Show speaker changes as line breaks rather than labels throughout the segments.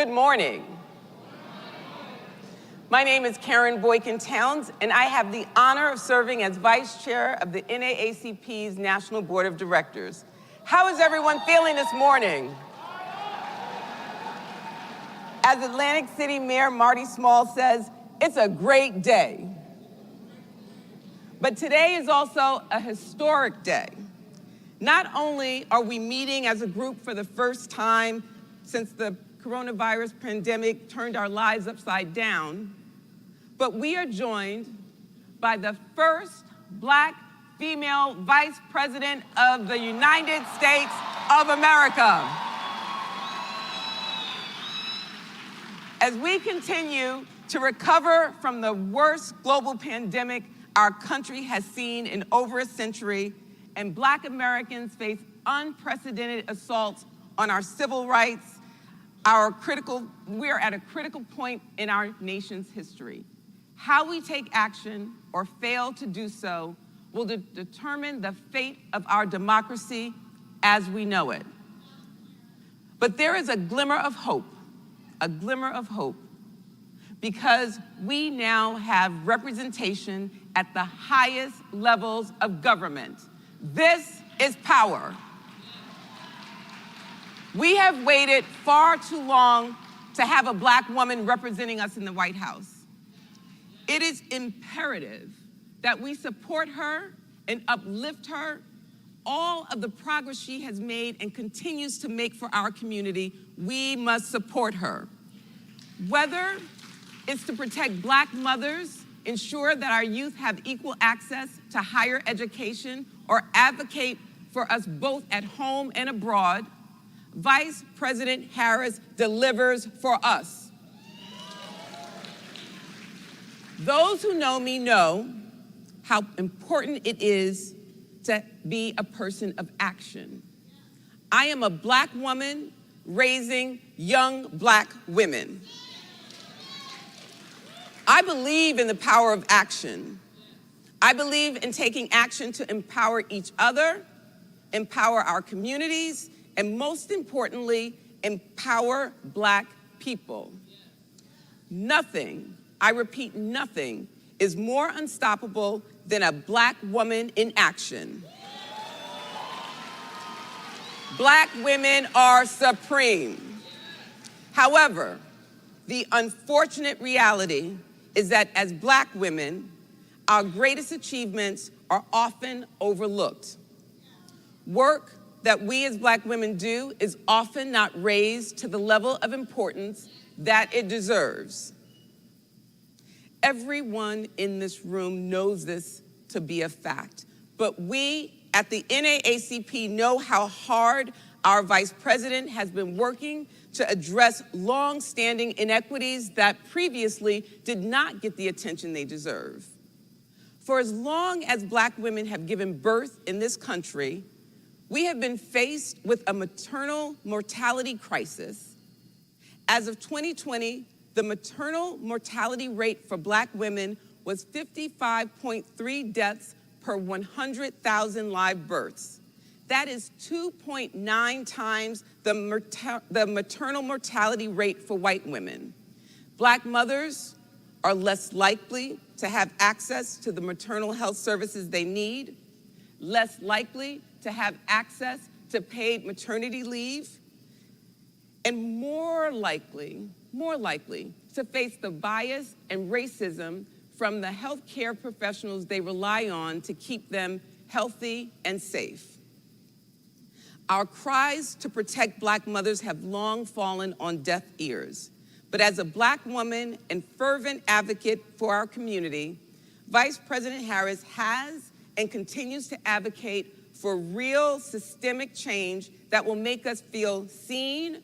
Good morning. My name is Karen Boykin-Towns, and I have the honor of serving as Vice Chair of the NAACP's National Board of Directors. How is everyone feeling this morning? As Atlantic City Mayor Marty Small says, it's a great day. But today is also a historic day. Not only are we meeting as a group for the first time since the coronavirus pandemic turned our lives upside down, but we are joined by the first Black female Vice President of the United States of America. As we continue to recover from the worst global pandemic our country has seen in over a century, and Black Americans face unprecedented assaults on our civil rights, we are at a critical point in our nation's history. How we take action or fail to do so will determine the fate of our democracy as we know it. But there is a glimmer of hope, because we now have representation at the highest levels of government. This is power. We have waited far too long to have a Black woman representing us in the White House. It is imperative that we support her and uplift her. All of the progress she has made and continues to make for our community, we must support her. Whether it's to protect Black mothers, ensure that our youth have equal access to higher education, or advocate for us both at home and abroad, Vice President Harris delivers for us. Those who know me know how important it is to be a person of action. I am a Black woman raising young Black women. I believe in the power of action. I believe in taking action to empower each other, empower our communities, and most importantly, empower Black people. Nothing, I repeat, nothing is more unstoppable than a Black woman in action. Black women are supreme. However, the unfortunate reality is that as Black women, our greatest achievements are often overlooked. Work that we as Black women do is often not raised to the level of importance that it deserves. Everyone in this room knows this to be a fact, but we at the NAACP know how hard our Vice President has been working to address long-standing inequities that previously did not get the attention they deserve. For as long as Black women have given birth in this country, we have been faced with a maternal mortality crisis. As of 2020, the maternal mortality rate for Black women was 55.3 deaths per 100,000 live births. That is 2.9 times the maternal mortality rate for white women. Black mothers are less likely to have access to the maternal health services they need, less likely to have access to paid maternity leave, and more likely to face the bias and racism from the healthcare professionals they rely on to keep them healthy and safe. Our cries to protect Black mothers have long fallen on deaf ears. But as a Black woman and fervent advocate for our community, Vice President Harris has and continues to advocate for real systemic change that will make us feel seen,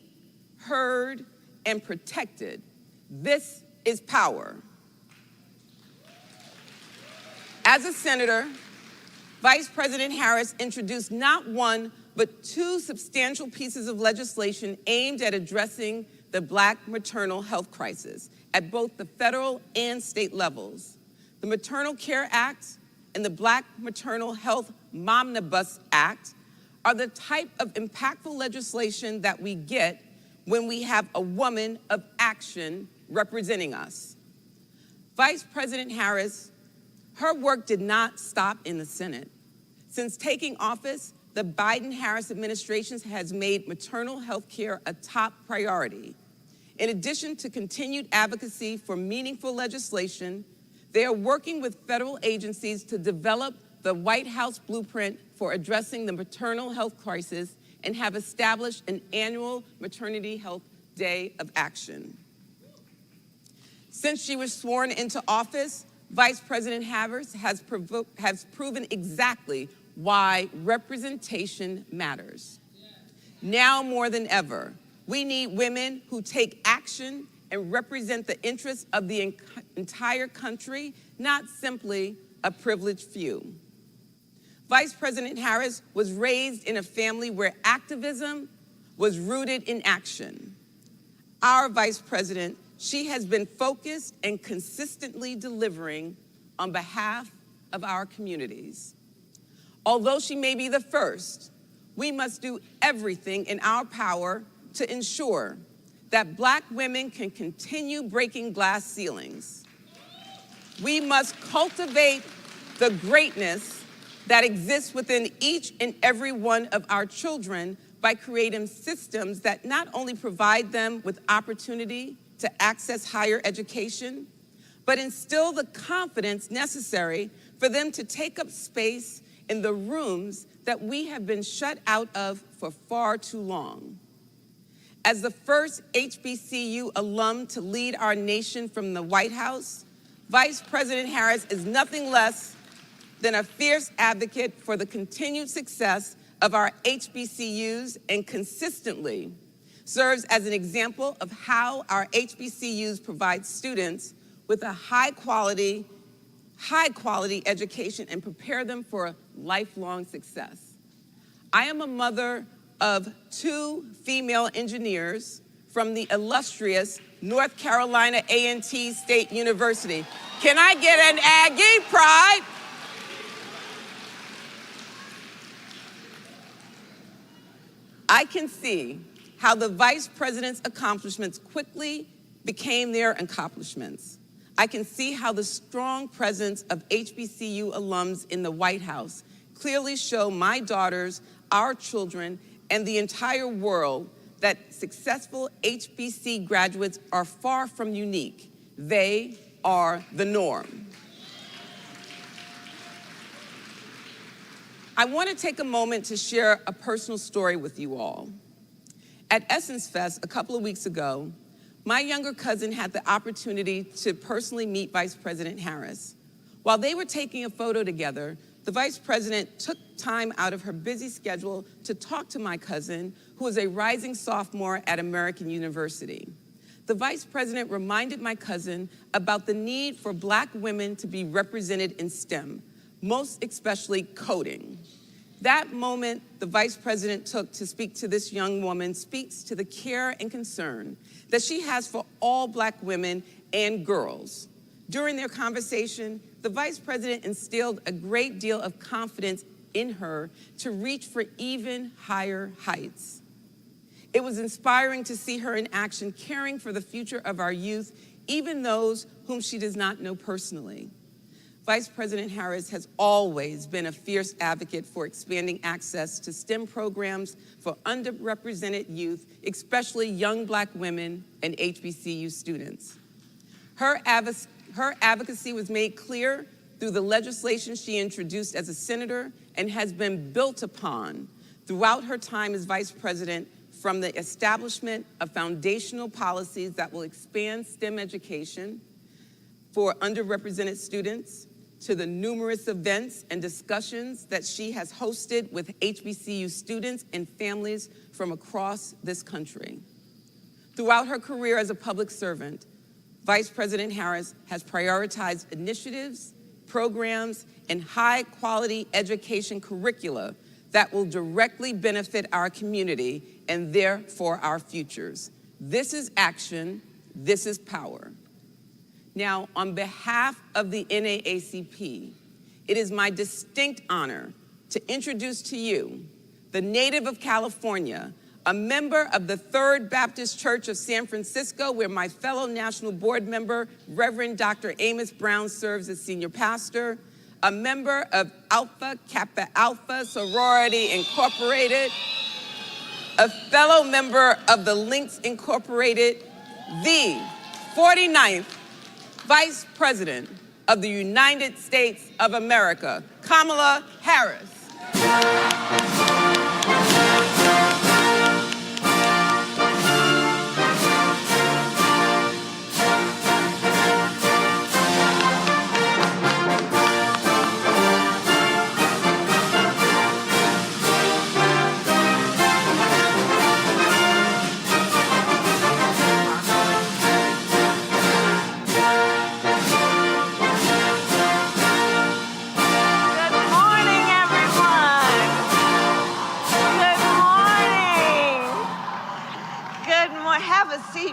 heard, and protected. This is power. As a senator, Vice President Harris introduced not one, but two substantial pieces of legislation aimed at addressing the Black maternal health crisis at both the federal and state levels. The Maternal Care Act and the Black Maternal Health Momnibus Act are the type of impactful legislation that we get when we have a woman of action representing us. Vice President Harris, her work did not stop in the Senate. Since taking office, the Biden-Harris administration has made maternal health care a top priority. In addition to continued advocacy for meaningful legislation, they are working with federal agencies to develop the White House blueprint for addressing the maternal health crisis and have established an annual Maternity Health Day of Action. Since she was sworn into office, Vice President Harris has proven exactly why representation matters. Now more than ever, we need women who take action and represent the interests of the entire country, not simply a privileged few. Vice President Harris was raised in a family where activism was rooted in action. Our Vice President, she has been focused and consistently delivering on behalf of our communities. Although she may be the first, we must do everything in our power to ensure that Black women can continue breaking glass ceilings. We must cultivate the greatness that exists within each and every one of our children by creating systems that not only provide them with opportunity to access higher education, but instill the confidence necessary for them to take up space in the rooms that we have been shut out of for far too long. As the first HBCU alum to lead our nation from the White House, Vice President Harris is nothing less than a fierce advocate for the continued success of our HBCUs and consistently serves as an example of how our HBCUs provide students with a high quality education and prepare them for lifelong success. I am a mother of 2 female engineers from the illustrious North Carolina A&T State University. Can I get an Aggie pride? I can see how the Vice President's accomplishments quickly became their accomplishments. I can see how the strong presence of HBCU alums in the White House clearly show my daughters, our children, and the entire world that successful HBC graduates are far from unique. They are the norm. I want to take a moment to share a personal story with you all. At Essence Fest a couple of weeks ago, my younger cousin had the opportunity to personally meet Vice President Harris. While they were taking a photo together, the Vice President took time out of her busy schedule to talk to my cousin, who is a rising sophomore at American University. The Vice President reminded my cousin about the need for Black women to be represented in STEM, most especially coding. That moment the Vice President took to speak to this young woman speaks to the care and concern that she has for all Black women and girls. During their conversation, the Vice President instilled a great deal of confidence in her to reach for even higher heights. It was inspiring to see her in action, caring for the future of our youth, even those whom she does not know personally. Vice President Harris has always been a fierce advocate for expanding access to STEM programs for underrepresented youth, especially young Black women and HBCU students. Her advocacy was made clear through the legislation she introduced as a senator and has been built upon throughout her time as Vice President, from the establishment of foundational policies that will expand STEM education for underrepresented students, to the numerous events and discussions that she has hosted with HBCU students and families from across this country. Throughout her career as a public servant, Vice President Harris has prioritized initiatives, programs, and high-quality education curricula that will directly benefit our community and therefore our futures. This is action, this is power. Now, on behalf of the NAACP, it is my distinct honor to introduce to you the native of California, a member of the Third Baptist Church of San Francisco, where my fellow national board member, Reverend Dr. Amos Brown, serves as senior pastor, a member of Alpha Kappa Alpha Sorority Incorporated, a fellow member of the Links Incorporated, the 49th Vice President of the United States of America, Kamala Harris.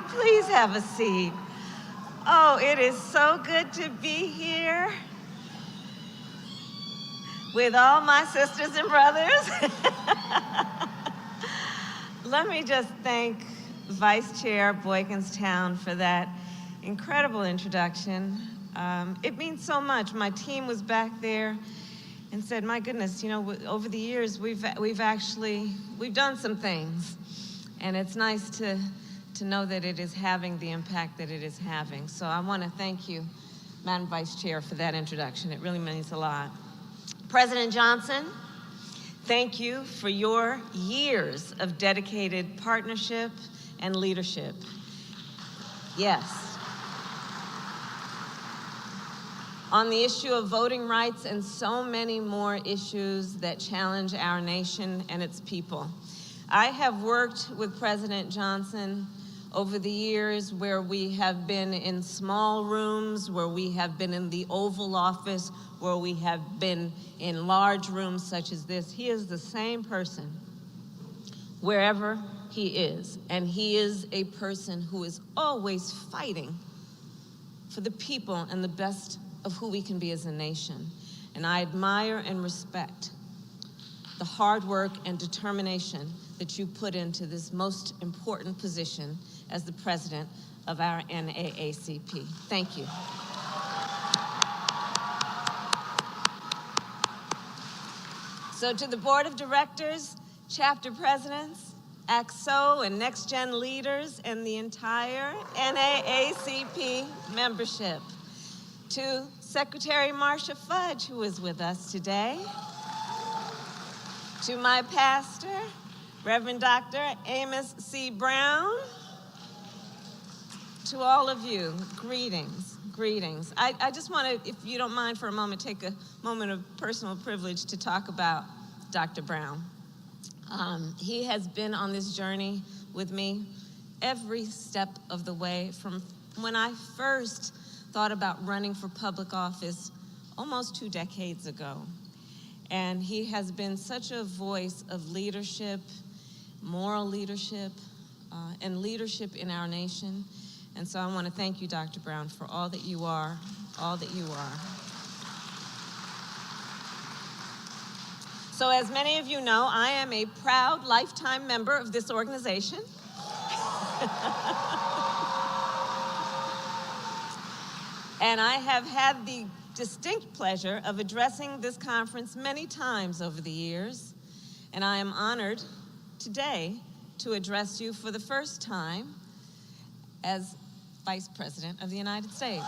Please have a seat. Oh, it is so good to be here with all my sisters and brothers. Let me just thank Vice Chair Boykinstown for that incredible introduction. It means so much. My team was back there and said, my goodness, you know, over the years, we've done some things, and it's nice to know that it is having the impact that it is having. So I want to thank you, Madam Vice Chair, for that introduction. It really means a lot. President Johnson, thank you for your years of dedicated partnership and leadership. Yes. On the issue of voting rights and so many more issues that challenge our nation and its people. I have worked with President Johnson over the years where we have been in small rooms, where we have been in the Oval Office, where we have been in large rooms such as this. He is the same person wherever he is, and he is a person who is always fighting for the people and the best of who we can be as a nation. And I admire and respect the hard work and determination that you put into this most important position as the president of our NAACP. Thank you. So to the board of directors, chapter presidents, AXO and Next Gen leaders, and the entire NAACP membership. To Secretary Marcia Fudge, who is with us today. To my pastor, Reverend Dr. Amos C. Brown. To all of you, greetings, greetings. I just want to, if you don't mind for a moment, take a moment of personal privilege to talk about Dr. Brown. He has been on this journey with me every step of the way from when I first thought about running for public office almost 2 decades ago. And he has been such a voice of leadership, moral leadership, and leadership in our nation. And so I want to thank you, Dr. Brown, for all that you are, all that you are. So as many of you know, I am a proud lifetime member of this organization. And I have had the distinct pleasure of addressing this conference many times over the years. And I am honored today to address you for the first time as Vice President of the United States.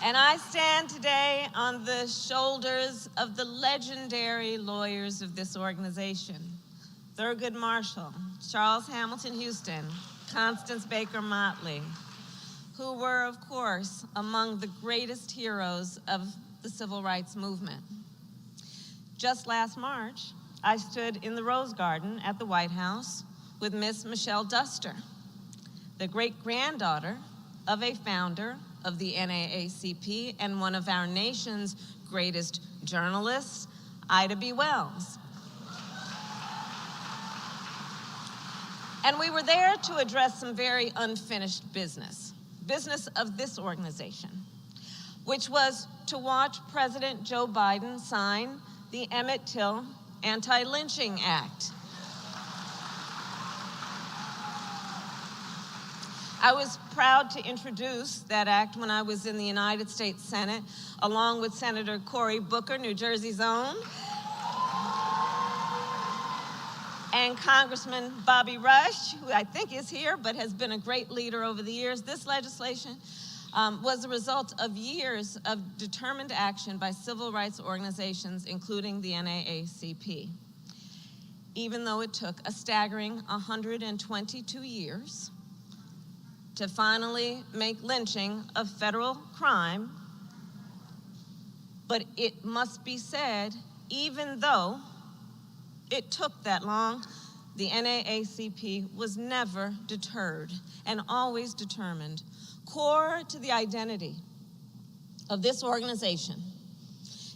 And I stand today on the shoulders of the legendary lawyers of this organization. Thurgood Marshall, Charles Hamilton Houston, Constance Baker Motley, who were, of course, among the greatest heroes of the civil rights movement. Just last March, I stood in the Rose Garden at the White House with Miss Michelle Duster, the great-granddaughter of a founder of the NAACP and one of our nation's greatest journalists, Ida B. Wells. And we were there to address some very unfinished business of this organization. which was to watch President Joe Biden sign the Emmett Till Anti-Lynching Act. I was proud to introduce that act when I was in the United States Senate, along with Senator Cory Booker, New Jersey's own, and Congressman Bobby Rush, who I think is here but has been a great leader over the years. This legislation was the result of years of determined action by civil rights organizations, including the NAACP. Even though it took a staggering 122 years to finally make lynching a federal crime, but it must be said, even though it took that long, the NAACP was never deterred and always determined. Core to the identity of this organization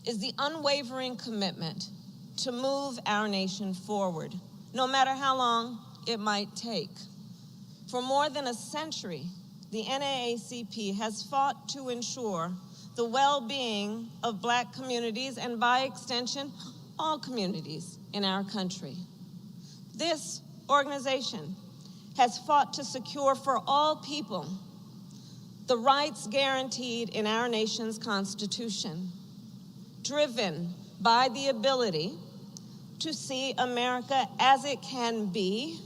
is the unwavering commitment to move our nation forward, no matter how long it might take. For more than a century, the NAACP has fought to ensure the well-being of Black communities and, by extension, all communities in our country. This organization has fought to secure for all people the rights guaranteed in our nation's Constitution, driven by the ability to see America as it can be,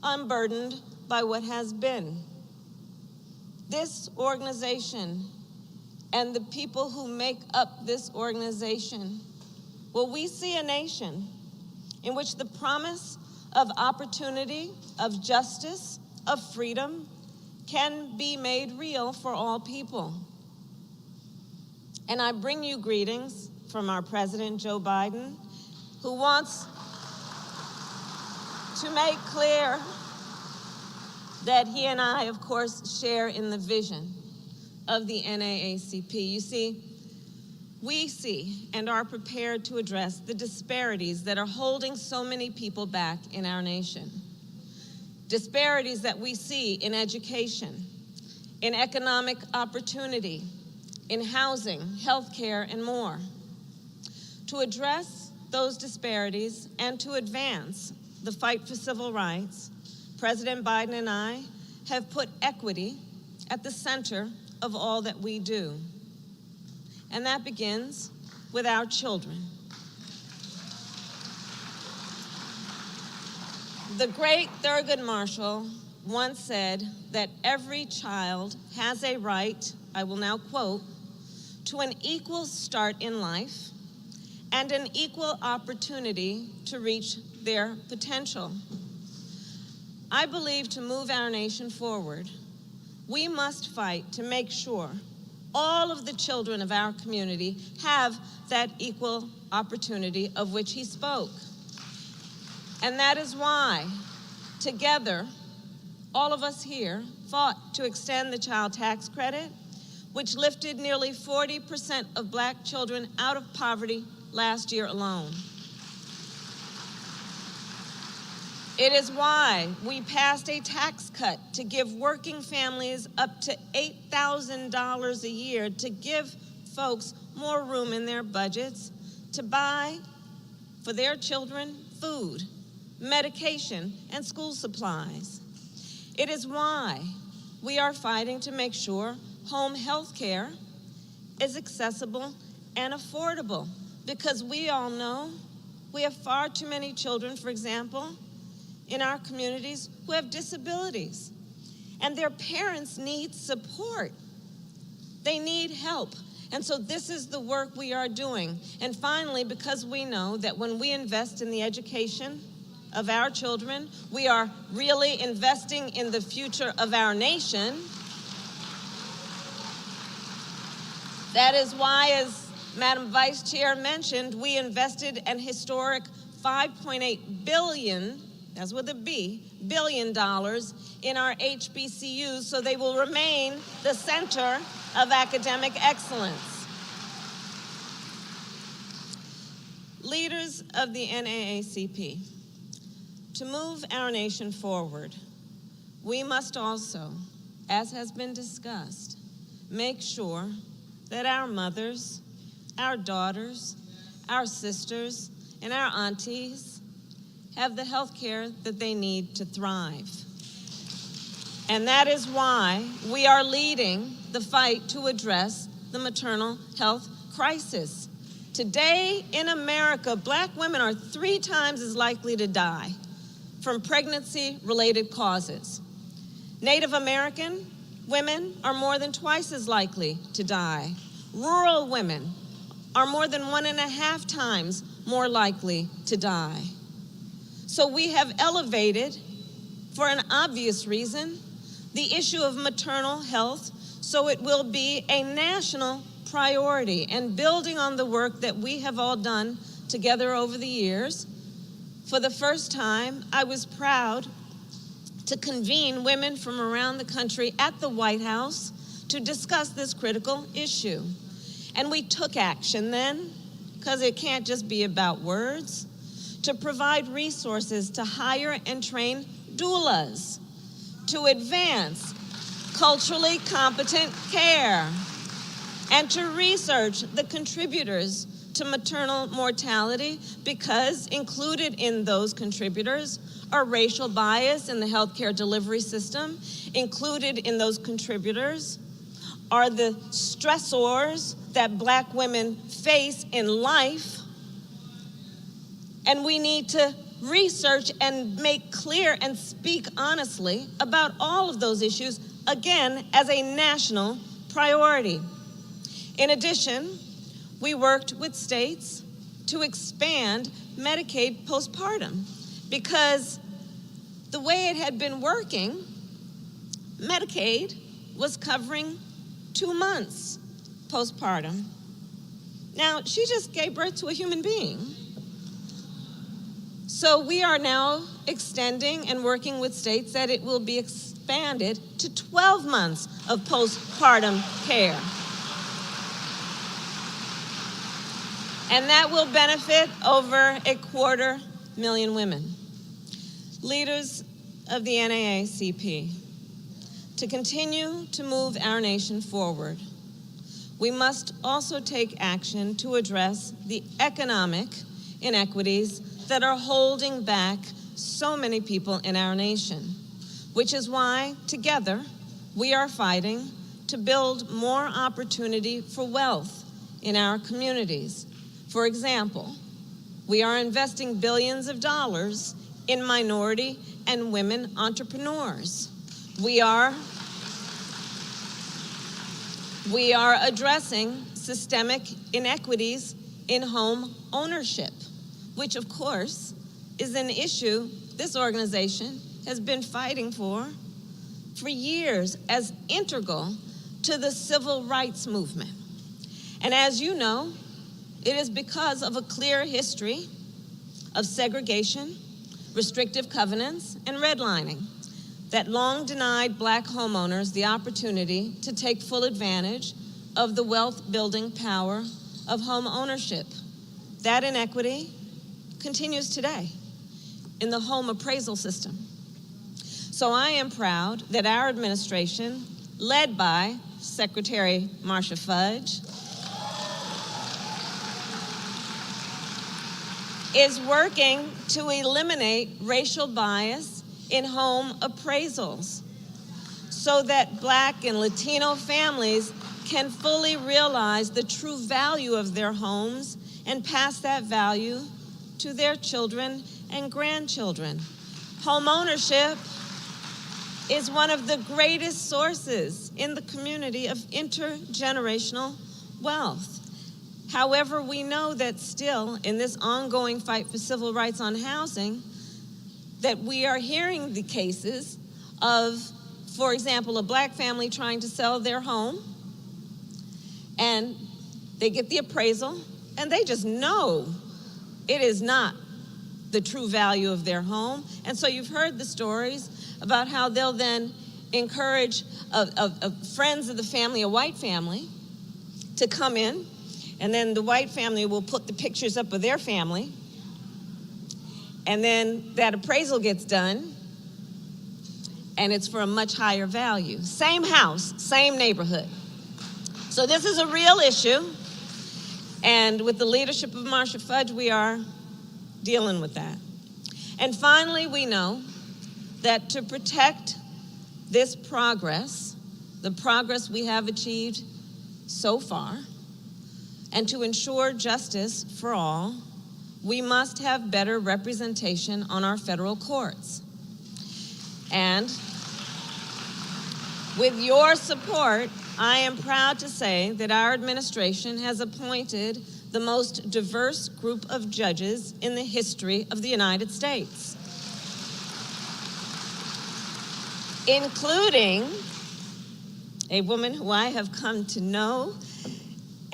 unburdened by what has been. This organization and the people who make up this organization, well, we see a nation in which the promise of opportunity, of justice, of freedom can be made real for all people. And I bring you greetings from our President, Joe Biden, who wants to make clear that he and I, of course, share in the vision of the NAACP. You see, we see and are prepared to address the disparities that are holding so many people back in our nation. Disparities that we see in education, in economic opportunity, in housing, healthcare, and more. To address those disparities and to advance the fight for civil rights, President Biden and I have put equity at the center of all that we do. And that begins with our children. The great Thurgood Marshall once said that every child has a right, I will now quote, to an equal start in life and an equal opportunity to reach their potential. I believe to move our nation forward, we must fight to make sure all of the children of our community have that equal opportunity of which he spoke. And that is why, together, all of us here fought to extend the child tax credit, which lifted nearly 40% of Black children out of poverty last year alone. It is why we passed a tax cut to give working families up to $8,000 a year to give folks more room in their budgets to buy for their children food, medication, and school supplies. It is why we are fighting to make sure home health care is accessible and affordable, because we all know we have far too many children, for example, in our communities who have disabilities, and their parents need support. They need help. And so this is the work we are doing. And finally, because we know that when we invest in the education of our children, we are really investing in the future of our nation. That is why, as Madam Vice Chair mentioned, we invested an historic $5.8 billion, that's with a B, $billion dollars in our HBCUs so they will remain the center of academic excellence. Leaders of the NAACP, to move our nation forward, we must also, as has been discussed, make sure that our mothers, our daughters, our sisters, and our aunties have the health care that they need to thrive. And that is why we are leading the fight to address the maternal health crisis. Today in America, Black women are 3 times as likely to die from pregnancy-related causes. Native American women are more than twice as likely to die. Rural women are more than 1.5 times more likely to die. So we have elevated, for an obvious reason, the issue of maternal health so it will be a national priority. And building on the work that we have all done together over the years, for the first time, I was proud to convene women from around the country at the White House to discuss this critical issue. And we took action then, because it can't just be about words, to provide resources to hire and train doulas, to advance culturally competent care, and to research the contributors to maternal mortality, because included in those contributors are racial bias in the healthcare delivery system. Included in those contributors are the stressors that Black women face in life. And we need to research and make clear and speak honestly about all of those issues, again, as a national priority. In addition, we worked with states to expand Medicaid postpartum, because the way it had been working, Medicaid was covering 2 months postpartum. Now, she just gave birth to a human being. So we are now extending and working with states that it will be expanded to 12 months of postpartum care. And that will benefit over 250,000 women. Leaders of the NAACP, to continue to move our nation forward, we must also take action to address the economic inequities that are holding back so many people in our nation, which is why, together, we are fighting to build more opportunity for wealth in our communities. For example, we are investing billions of dollars in minority and women entrepreneurs. We are addressing systemic inequities in home ownership, which of course is an issue this organization has been fighting for years as integral to the civil rights movement. And as you know, it is because of a clear history of segregation, restrictive covenants, and redlining that long denied Black homeowners the opportunity to take full advantage of the wealth-building power of home ownership. That inequity continues today in the home appraisal system. So I am proud that our administration, led by Secretary Marcia Fudge, is working to eliminate racial bias in home appraisals so that Black and Latino families can fully realize the true value of their homes and pass that value to their children and grandchildren. Home ownership is one of the greatest sources in the community of intergenerational wealth. However, we know that still, in this ongoing fight for civil rights on housing, that we are hearing the cases of, for example, a Black family trying to sell their home, and they get the appraisal, and they just know it is not the true value of their home. And so you've heard the stories about how they'll then encourage friends of the family, a white family, to come in, and then the white family will put the pictures up of their family, and then that appraisal gets done, and it's for a much higher value. Same house, same neighborhood. So this is a real issue, and with the leadership of Marcia Fudge, we are dealing with that. And finally, we know that to protect this progress, the progress we have achieved so far, and to ensure justice for all, we must have better representation on our federal courts. And with your support, I am proud to say that our administration has appointed the most diverse group of judges in the history of the United States, including a woman who I have come to know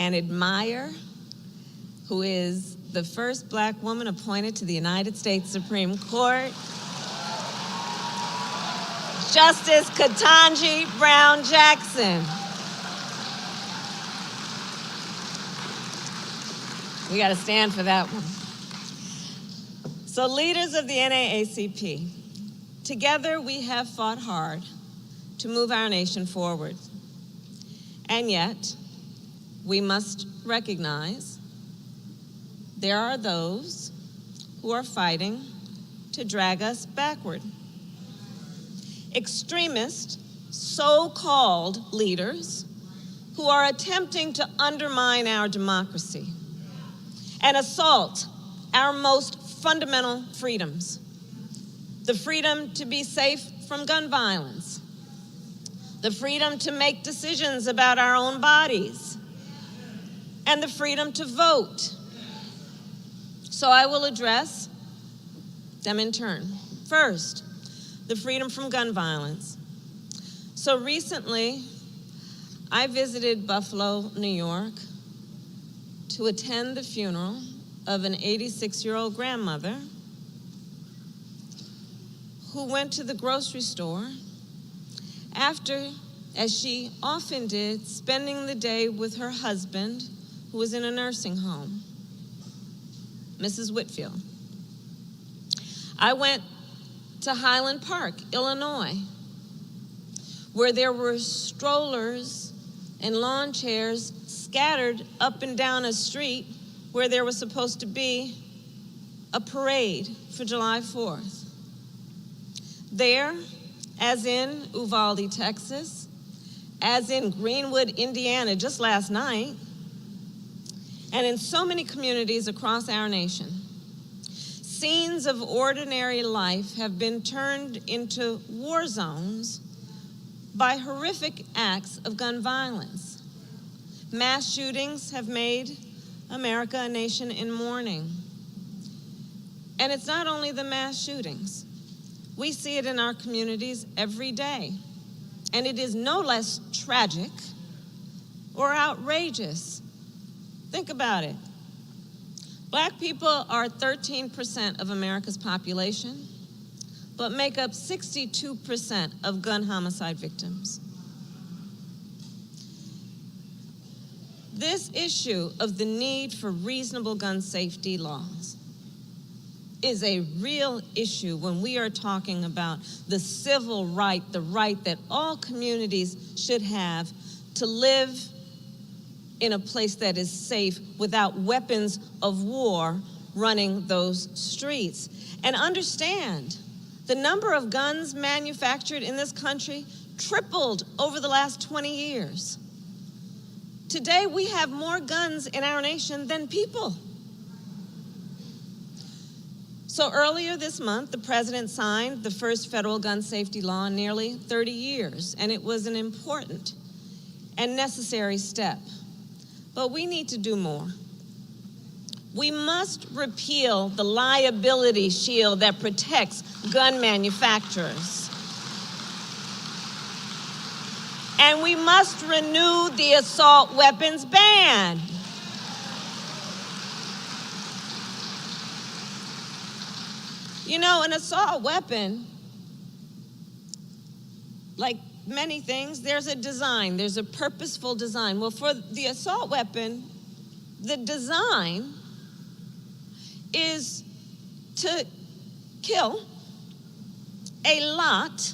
and admire, who is the first Black woman appointed to the United States Supreme Court, Justice Ketanji Brown Jackson. We got to stand for that one. So, leaders of the NAACP, together we have fought hard to move our nation forward. And yet, we must recognize there are those who are fighting to drag us backward. Extremist, so-called leaders who are attempting to undermine our democracy and assault our most fundamental freedoms. The freedom to be safe from gun violence, the freedom to make decisions about our own bodies, and the freedom to vote. So I will address them in turn. First, the freedom from gun violence. So recently, I visited Buffalo, New York, to attend the funeral of an 86-year-old grandmother who went to the grocery store after, as she often did, spending the day with her husband, who was in a nursing home, Mrs. Whitfield. I went to Highland Park, Illinois, where there were strollers and lawn chairs scattered up and down a street where there was supposed to be a parade for July 4th. There, as in Uvalde, Texas, as in Greenwood, Indiana, just last night, and in so many communities across our nation, scenes of ordinary life have been turned into war zones by horrific acts of gun violence. Mass shootings have made America a nation in mourning. And it's not only the mass shootings. We see it in our communities every day. And it is no less tragic or outrageous. Think about it. Black people are 13% of America's population, but make up 62% of gun homicide victims. This issue of the need for reasonable gun safety laws is a real issue when we are talking about the civil right, the right that all communities should have to live in a place that is safe without weapons of war running those streets. And understand, the number of guns manufactured in this country tripled over the last 20 years. Today, we have more guns in our nation than people. So earlier this month, the president signed the first federal gun safety law in nearly 30 years, and it was an important and necessary step. But we need to do more. We must repeal the liability shield that protects gun manufacturers. And we must renew the assault weapons ban. You know, an assault weapon, like many things, there's a design, there's a purposeful design. Well, for the assault weapon, the design is to kill a lot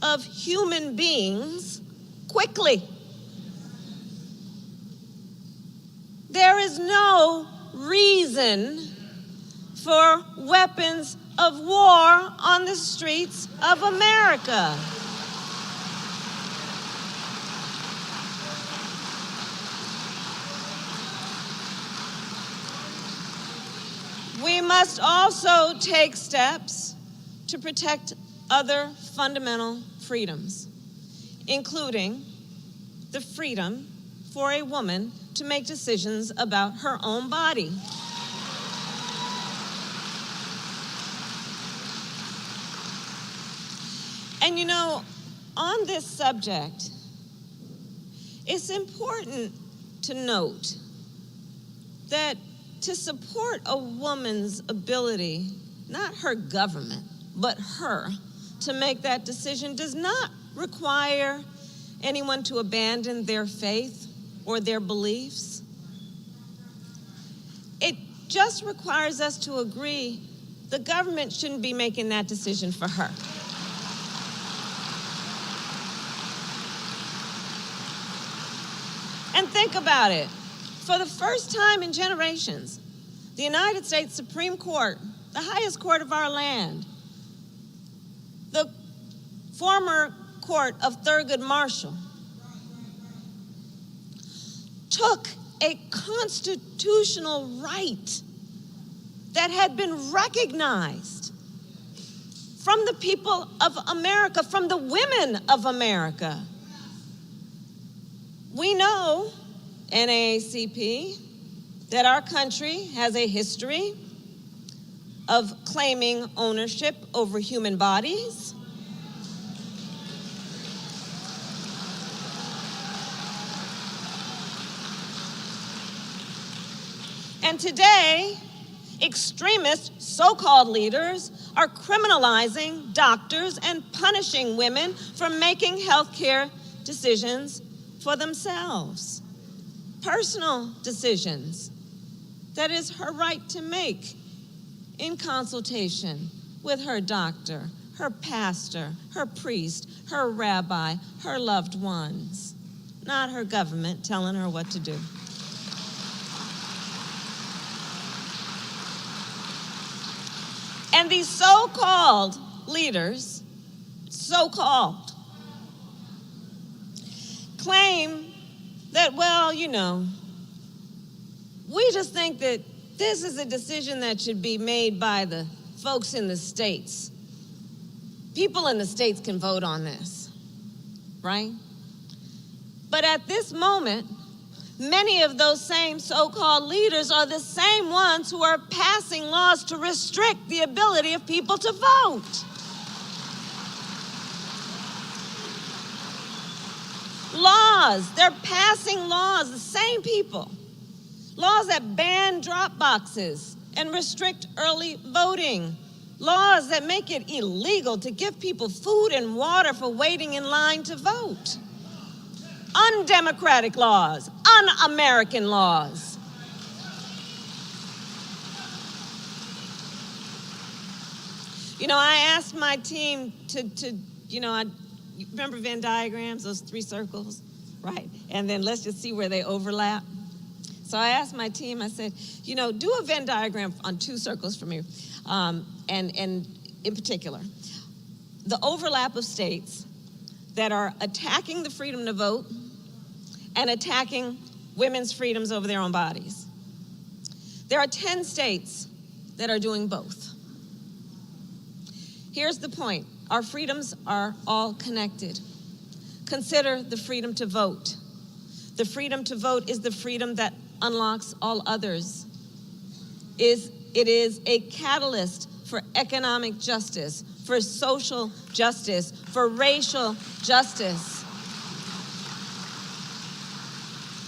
of human beings quickly. is no reason for weapons of war on the streets of America. We must also take steps to protect other fundamental freedoms, including the freedom for a woman to make decisions about her own body. And you know, on this subject, it's important to note that to support a woman's ability, not her government, but her, to make that decision does not require anyone to abandon their faith or their beliefs. It just requires us to agree the government shouldn't be making that decision for her. And think about it. For the first time in generations, the United States Supreme Court, the highest court of our land, the former court of Thurgood Marshall, took a constitutional right that had been recognized from the people of America, from the women of America. We know, NAACP, that our country has a history of claiming ownership over human bodies. And today, extremist so-called leaders are criminalizing doctors and punishing women for making healthcare decisions for themselves. Personal decisions that is her right to make in consultation with her doctor, her pastor, her priest, her rabbi, her loved ones, not her government telling her what to do. And these so-called leaders, so-called, claim that, well, you know, we just think that this is a decision that should be made by the folks in the states. People in the states can vote on this, right? But at this moment, many of those same so-called leaders are the same ones who are passing laws to restrict the ability of people to vote. Laws, they're passing laws, the same people. Laws that ban drop boxes and restrict early voting. Laws that make it illegal to give people food and water for waiting in line to vote. Undemocratic laws, un-American laws. You know, I asked my team you remember Venn diagrams, those 3 circles, right? And then let's just see where they overlap. So I asked my team, I said, you know, do a Venn diagram on 2 circles for me. And in particular, the overlap of states that are attacking the freedom to vote and attacking women's freedoms over their own bodies. There are 10 states that are doing both. Here's the point. Our freedoms are all connected. Consider the freedom to vote. The freedom to vote is the freedom that unlocks all others. It is a catalyst for economic justice, for social justice, for racial justice.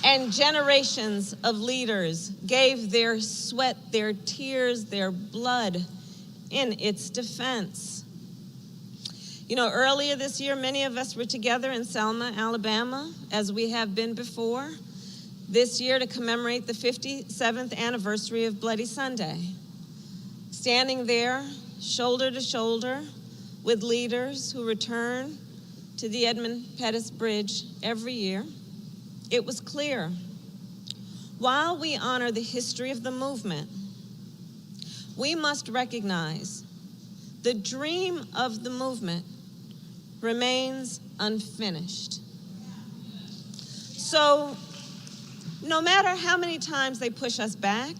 And generations of leaders gave their sweat, their tears, their blood in its defense. You know, earlier this year, many of us were together in Selma, Alabama, as we have been before, this year to commemorate the 57th anniversary of Bloody Sunday. Standing there, shoulder to shoulder, with leaders who return to the Edmund Pettus Bridge every year, it was clear While we honor the history of the movement, we must recognize the dream of the movement remains unfinished. So, no matter how many times they push us back,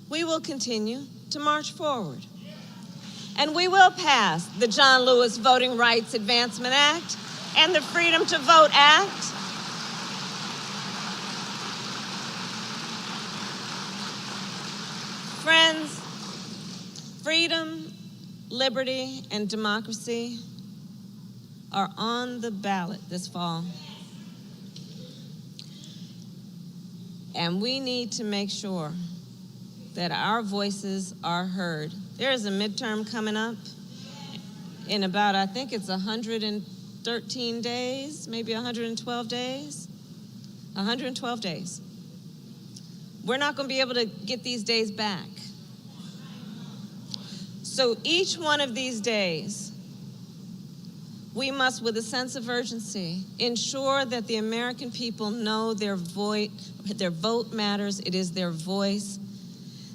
we will continue to march forward. And we will pass the John Lewis Voting Rights Advancement Act and the Freedom to Vote Act. Friends, freedom, liberty, and democracy are on the ballot this fall. And we need to make sure that our voices are heard. There is a midterm coming up in about, I think it's 113 days, maybe 112 days. 112 days. We're not going to be able to get these days back. So each one of these days, we must, with a sense of urgency, ensure that the American people know their vote matters, it is their voice,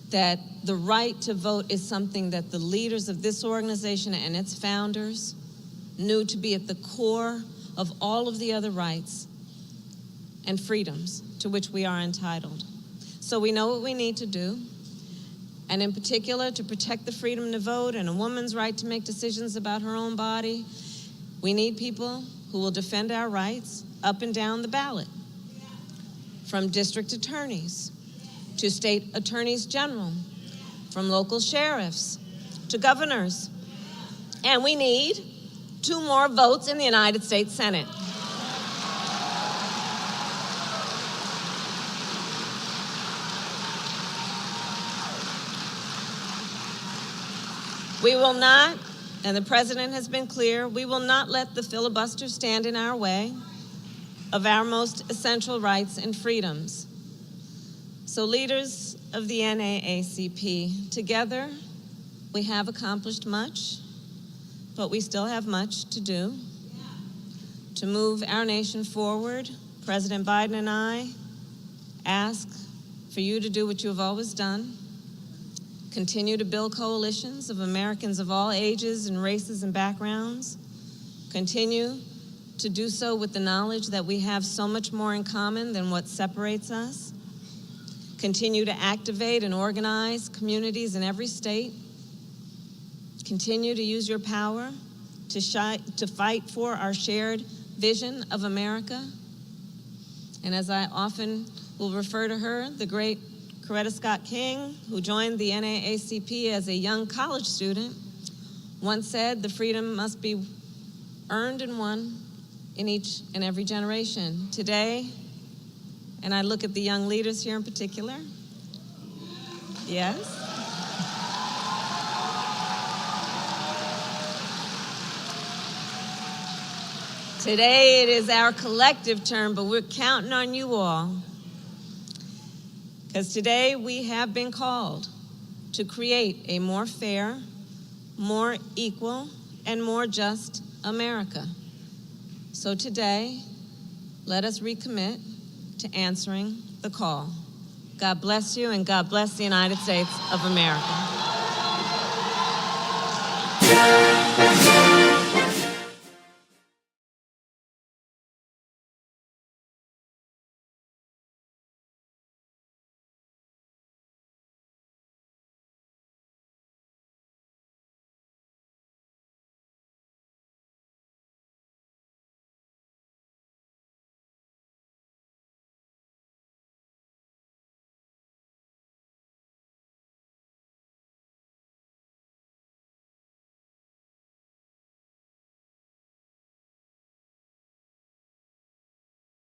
that the right to vote is something that the leaders of this organization and its founders knew to be at the core of all of the other rights and freedoms to which we are entitled. So we know what we need to do, and in particular, to protect the freedom to vote and a woman's right to make decisions about her own body, we need people who will defend our rights up and down the ballot, from district attorneys to state attorneys general, from local sheriffs to governors. And we need 2 more votes in the United States Senate. We will not, and the president has been clear, we will not let the filibuster stand in our way of our most essential rights and freedoms. So leaders of the NAACP, together we have accomplished much, but we still have much to do to move our nation forward. President Biden and I ask for you to do what you have always done. Continue to build coalitions of Americans of all ages and races and backgrounds. Continue to do so with the knowledge that we have so much more in common than what separates us. Continue to activate and organize communities in every state. Continue to use your power to fight for our shared vision of America. And as I often will refer to her, the great Coretta Scott King, who joined the NAACP as a young college student, once said, the freedom must be earned and won in each and every generation. Today, and I look at the young leaders here in particular, yes? Today it is our collective turn, but we're counting on you all. Because today we have been called to create a more fair, more equal, and more just America. So today, let us recommit to answering the call. God bless you, and God bless the United States of America.